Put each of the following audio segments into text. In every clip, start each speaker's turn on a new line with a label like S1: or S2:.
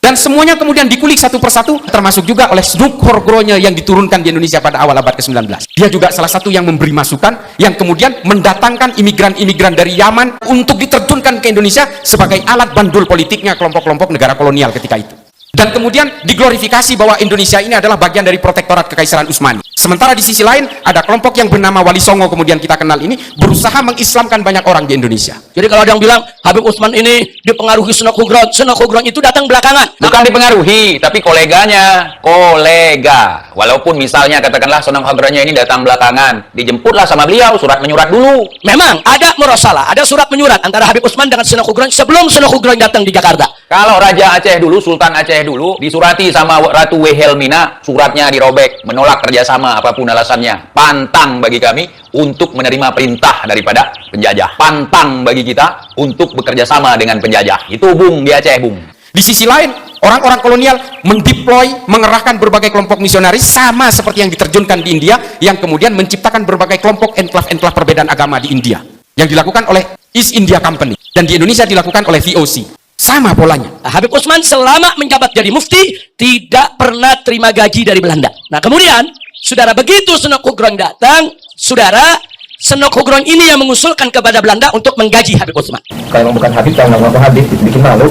S1: Dan semuanya kemudian dikulik satu persatu, termasuk juga oleh Snoop Horgronya yang diturunkan di Indonesia pada awal abad ke-19. Dia juga salah satu yang memberi masukan, yang kemudian mendatangkan imigran-imigran dari Yaman untuk diterjunkan ke Indonesia sebagai alat bandul politiknya kelompok-kelompok negara kolonial ketika itu. Dan kemudian diglorifikasi bahwa Indonesia ini adalah bagian dari protektorat Kekaisaran Utsmani. Sementara di sisi lain, ada kelompok yang bernama Wali Songo, kemudian kita kenal ini, berusaha mengislamkan banyak orang di Indonesia.
S2: Jadi kalau ada yang bilang Habib Utsman ini dipengaruhi Sunan Kudron itu datang belakangan.
S3: Bukan dipengaruhi, tapi koleganya, kolega. Walaupun misalnya katakanlah Sunan Kudronnya ini datang belakangan, dijemputlah sama beliau, surat menyurat dulu.
S2: Memang ada murasalah, ada surat menyurat antara Habib Utsman dengan Sunan Kudron sebelum Sunan Kudron datang di Jakarta.
S3: Kalau Raja Aceh dulu, Sultan Aceh dulu, disurati sama Ratu Wilhelmina, suratnya dirobek, menolak kerjasama apapun alasannya. Pantang bagi kami untuk menerima perintah daripada penjajah. Pantang bagi kita untuk bekerja sama dengan penjajah. Itu Bung di Aceh, Bung.
S1: Di sisi lain, orang-orang kolonial mendeploy, mengerahkan berbagai kelompok misionaris sama seperti yang diterjunkan di India, yang kemudian menciptakan berbagai kelompok enklav-enklav perbedaan agama di India, yang dilakukan oleh East India Company, dan di Indonesia dilakukan oleh VOC. Sama polanya.
S2: Habib Utsman selama menjabat jadi mufti tidak pernah terima gaji dari Belanda. Nah kemudian, saudara, begitu Sunan Kudron datang, saudara, Sunan Kudron ini yang mengusulkan kepada Belanda untuk menggaji Habib Utsman.
S4: Kalau bukan Habib, kalau ngaku Habib, itu bikin malu.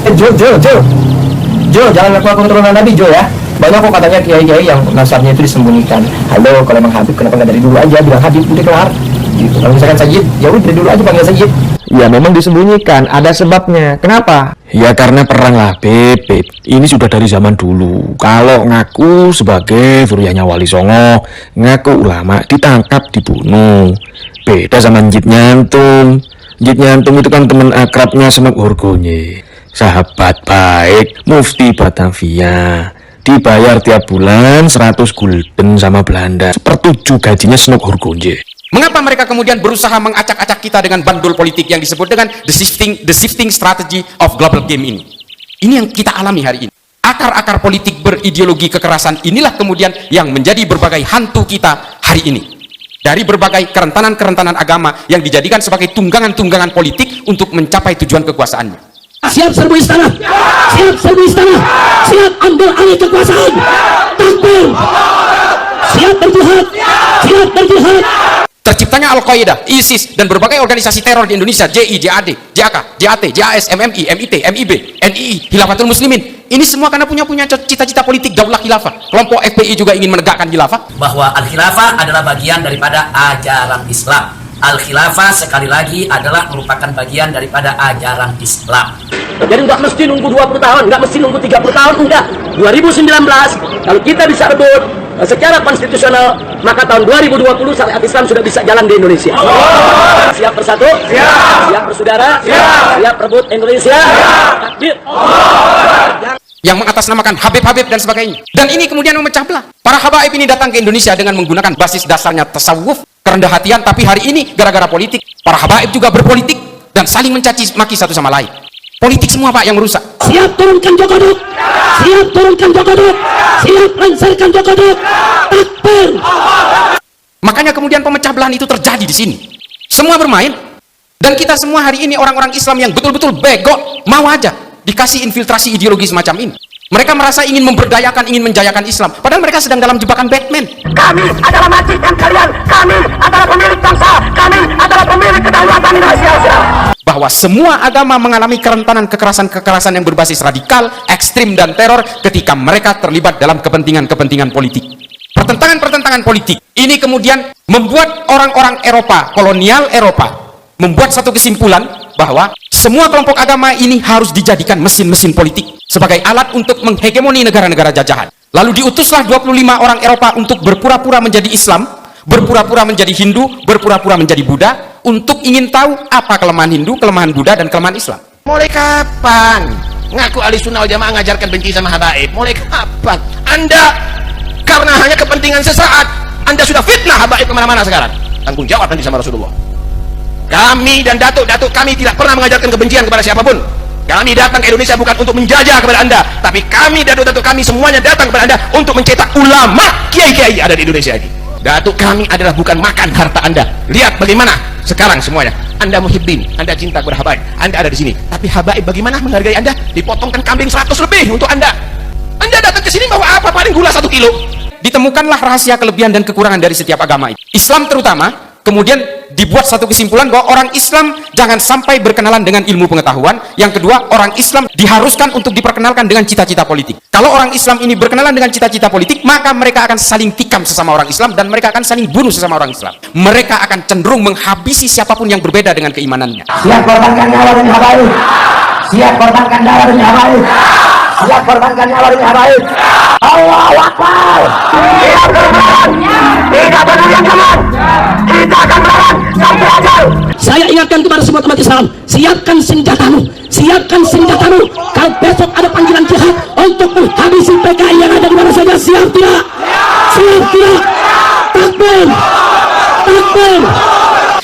S4: Jo, jangan ngaku keturunan Nabi, Jo ya. Banyak kok katanya kiai-kiai yang nasabnya itu disembunyikan. Halo, kalau emang Habib, kenapa nggak dari dulu aja bilang Habib, udah kelar. Gitu. Kalau misalkan Sayyid, ya udah dari dulu aja panggil Sayyid.
S5: Ya memang disembunyikan, ada sebabnya. Kenapa? Ya karena perang lah, Beb. Ini sudah dari zaman dulu. Kalau ngaku sebagai Furiahnya Wali Songo, ngaku ulama, ditangkap, dibunuh. Beda sama Njit Nyantung. Njit Nyantung itu kan teman akrabnya Sunan Horgonya. Sahabat baik, Mufti Batavia. Dibayar tiap bulan 100 gulden sama Belanda. Sepertujuh gajinya Sunan Horgonya.
S1: Mengapa mereka kemudian berusaha mengacak-acak kita dengan bandul politik yang disebut dengan the shifting strategy of global game ini? Ini yang kita alami hari ini. Akar-akar politik berideologi kekerasan inilah kemudian yang menjadi berbagai hantu kita hari ini. Dari berbagai kerentanan-kerentanan agama yang dijadikan sebagai tunggangan-tunggangan politik untuk mencapai tujuan kekuasaannya.
S2: Siap serbu istana, siap serbu istana, siap ambil alih kekuasaan, takbir, siap berjihad, siap berjihad.
S1: Terciptanya Al-Qaeda, ISIS, dan berbagai organisasi teror di Indonesia, JI, JAD, JAK, JAT, JAS, MMI, MIT, MIB, NII, Khilafatul Muslimin. Ini semua karena punya cita-cita politik daulah khilafah. Kelompok FPI juga ingin menegakkan khilafah.
S6: Bahwa Al-Khilafah adalah bagian daripada ajaran Islam. Al-Khilafah sekali lagi adalah merupakan bagian daripada ajaran Islam.
S2: Jadi nggak mesti nunggu 20 tahun, nggak mesti nunggu 30 tahun, enggak. 2019, kalau kita bisa rebut secara konstitusional, maka tahun 2020 syariat Islam sudah bisa jalan di Indonesia. Siap bersatu? Siap bersaudara? Siap rebut Indonesia? Takbir!
S1: Yang mengatasnamakan Habib-Habib dan sebagainya. Dan ini kemudian memecah belah. Para habaib ini datang ke Indonesia dengan menggunakan basis dasarnya tasawuf, kerendah hatian, tapi hari ini gara-gara politik, para habaib juga berpolitik dan saling mencaci maki satu sama lain. Politik semua Pak yang merusak.
S2: Siap turunkan Jokoduk, siap turunkan Jokoduk, siap lancarkan Jokoduk, takbir.
S1: Makanya kemudian pemecah belahan itu terjadi di sini. Semua bermain, dan kita semua hari ini orang-orang Islam yang betul-betul bego, mau aja dikasih infiltrasi ideologi semacam ini. Mereka merasa ingin memberdayakan, ingin menjayakan Islam, padahal mereka sedang dalam jebakan Batman.
S2: Kami adalah majikan kalian, kami adalah pemilik bangsa, kami adalah pemilik kedaulatan Indonesia.
S1: Bahwa semua agama mengalami kerentanan kekerasan-kekerasan yang berbasis radikal, ekstrim, dan teror ketika mereka terlibat dalam kepentingan-kepentingan politik. Pertentangan-pertentangan politik ini kemudian membuat orang-orang Eropa, kolonial Eropa, membuat satu kesimpulan bahwa semua kelompok agama ini harus dijadikan mesin-mesin politik sebagai alat untuk menghegemoni negara-negara jajahan. Lalu diutuslah 25 orang Eropa untuk berpura-pura menjadi Islam, berpura-pura menjadi Hindu, berpura-pura menjadi Buddha, untuk ingin tahu apa kelemahan Hindu, kelemahan Buddha, dan kelemahan Islam.
S7: Mulai kapan ngaku ahli sunnah wal jamaah ngajarkan benci sama habaib? Mulai kapan? Anda karena hanya kepentingan sesaat, Anda sudah fitnah habaib kemana-mana sekarang. Tanggung jawab nanti sama Rasulullah. Kami dan datuk-datuk kami tidak pernah mengajarkan kebencian kepada siapapun. Kami datang ke Indonesia bukan untuk menjajah kepada Anda, tapi kami datuk-datuk kami semuanya datang kepada Anda untuk mencetak ulama, kiai-kiai ada di Indonesia ini. Datuk kami adalah bukan makan harta Anda. Lihat bagaimana sekarang semuanya. Anda muhibbin, Anda cinta kepada habaib, Anda ada di sini. Tapi habaib bagaimana menghargai Anda? Dipotongkan kambing 100 lebih untuk Anda. Anda datang ke sini bawa apa? Paling gula 1 kilo.
S1: Ditemukanlah rahasia kelebihan dan kekurangan dari setiap agama itu. Islam terutama, kemudian dibuat satu kesimpulan bahwa orang Islam jangan sampai berkenalan dengan ilmu pengetahuan. Yang kedua, orang Islam diharuskan untuk diperkenalkan dengan cita-cita politik. Kalau orang Islam ini berkenalan dengan cita-cita politik, maka mereka akan saling tikam sesama orang Islam dan mereka akan saling bunuh sesama orang Islam. Mereka akan cenderung menghabisi siapapun yang berbeda dengan keimanannya.
S2: Siap korbankan nyawa demi habaib. Siap korbankan nyawa demi habaib. Siap korbankan nyawa demi habaib. Allahu Akbar. Tidak berjalan. Tidak berjalan. Kita akan berjalan sampai ajal. Saya ingatkan kepada semua umat Islam, siapkan senjatamu, siapkan senjatamu. Kalau besok ada panggilan jihad untuk menghabisi PKI yang ada di mana saja, siap tidak? Siap tidak? Takbir, takbir.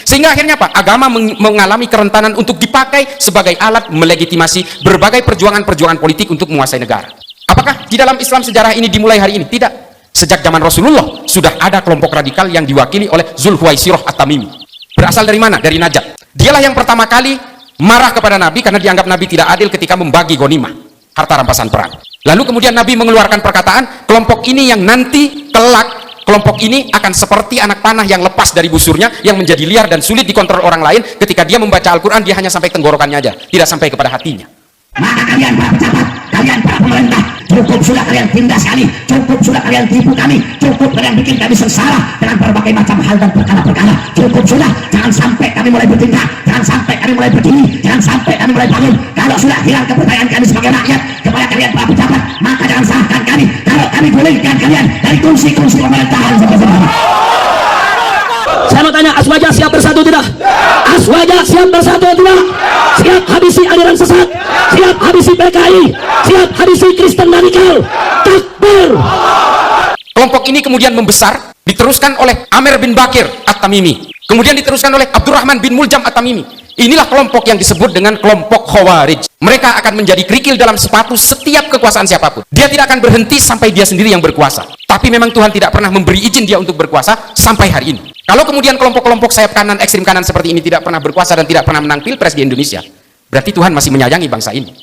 S1: Sehingga akhirnya apa? Agama mengalami kerentanan untuk dipakai sebagai alat melegitimasi berbagai perjuangan-perjuangan politik untuk menguasai negara. Apakah di dalam Islam sejarah ini dimulai hari ini? Tidak. Sejak zaman Rasulullah sudah ada kelompok radikal yang diwakili oleh Zulhuwaisirah At-Tamimi. Berasal dari mana? Dari Najd. Dialah yang pertama kali marah kepada Nabi karena dianggap Nabi tidak adil ketika membagi ghanimah, harta rampasan perang. Lalu kemudian Nabi mengeluarkan perkataan, kelompok ini yang nanti kelak, kelompok ini akan seperti anak panah yang lepas dari busurnya, yang menjadi liar dan sulit dikontrol orang lain. Ketika dia membaca Al-Quran, dia hanya sampai tenggorokannya aja, tidak sampai kepada hatinya.
S2: Maka kalian para pejabat, kalian para pemerintah, cukup sudah kalian tindas kami, cukup sudah kalian tipu kami, cukup kalian bikin kami sengsara dengan berbagai macam hal dan perkara-perkara. Cukup sudah, jangan sampai kami mulai bertindak, jangan sampai kami mulai berdiri, jangan sampai kami mulai bangun. Kalau sudah hilang kepercayaan kami sebagai rakyat kepada kalian para pejabat, maka jangan salahkan kami kalau kami gulingkan kalian dari kursi-kursi pemerintahan sampai sekarang. Saya mau tanya, Aswaja siap bersatu tidak? Aswaja siap bersatu tidak? Siap habisi aliran sesat? Siap habisi PKI? Siap habisi Kristen radikal? Takbir!
S1: Kelompok ini kemudian membesar, diteruskan oleh Amir bin Bakir At-Tamimi, kemudian diteruskan oleh Abdurrahman bin Muljam At-Tamimi. Inilah kelompok yang disebut dengan kelompok Khawarij. Mereka akan menjadi kerikil dalam sepatu setiap kekuasaan siapapun. Dia tidak akan berhenti sampai dia sendiri yang berkuasa. Tapi memang Tuhan tidak pernah memberi izin dia untuk berkuasa sampai hari ini. Kalau kemudian kelompok-kelompok sayap kanan, ekstrim kanan seperti ini tidak pernah berkuasa dan tidak pernah menang pilpres di Indonesia, berarti Tuhan masih menyayangi bangsa ini.